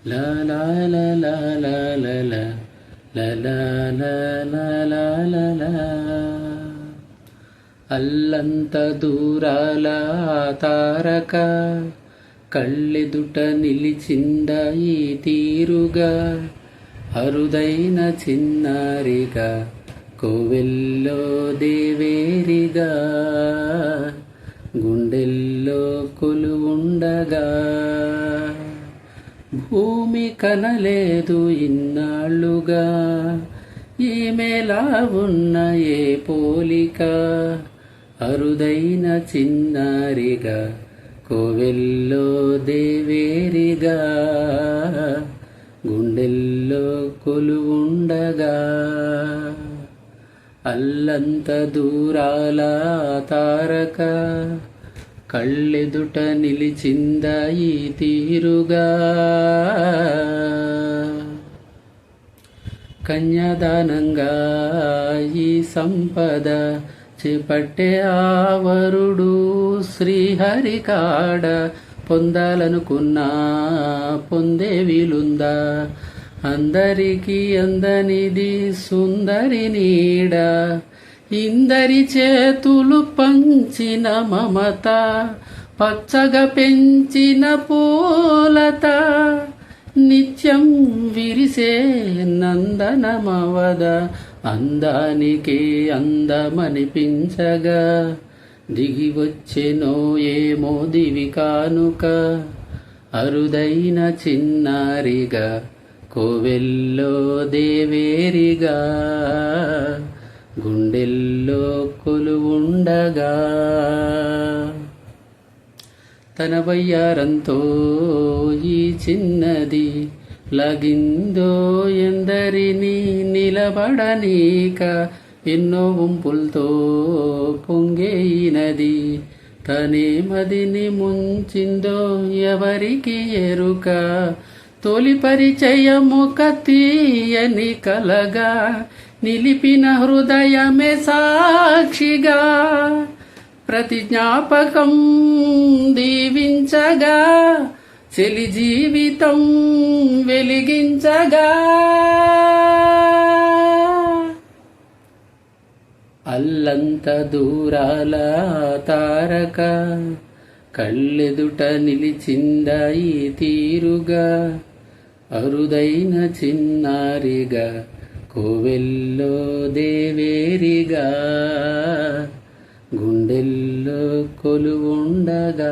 La la la la la la la la la la la la la la అల్లంత దూరాల తారక కళ్ళెదుట నిలిచింద ఈ తీరుగా అరుదైన చిన్నారిగా కోవెల్లో దేవేరిగా గుండెల్లో కొలువుండగా భూమి కనలేదు ఇన్నాళ్ళుగా ఈమెలా ఉన్న ఏ పోలిక అరుదైన చిన్నారిగా కోవెల్లో దేవేరిగా గుండెల్లో కొలువుండగా అల్లంత దూరాల తారక కళ్ళెదుట నిలిచింద ఈ తీరుగా కన్యాదానంగా ఈ సంపద చేపట్టే ఆవరుడు శ్రీహరికాడ పొందాలనుకున్నా పొందే వీలుందా అందరికీ అందనిది సుందరి నీడ ఇందరి చేతులు పంచిన మమత పచ్చగా పెంచిన పూలత నిత్యం విరిసే నందనమవద అందానికి అందమనిపించగా దిగి వచ్చెనో ఏమో దివి కానుక అరుదైన చిన్నారిగా కోవెల్లో దేవేరిగా గుండెల్లో కొలువుండగా తన వయ్యారంతో ఈ చిన్నది లగిందో ఎందరిని నిలబడనీక ఎన్నో వంపులతో పొంగేయినది తనే మదిని ముంచిందో ఎవరికి ఎరుక తొలి పరిచయముక తీయని కలగా నిలిపిన హృదయమే సాక్షిగా ప్రతి జ్ఞాపకం దీవించగా చెలి జీవితం వెలిగించగా అల్లంత దూరాల తారక కళ్ళెదుట నిలిచింద ఈ తీరుగా అరుదైన చిన్నారిగా కోవెల్లో దేవేరిగా గుండెల్లో కొలువుండగా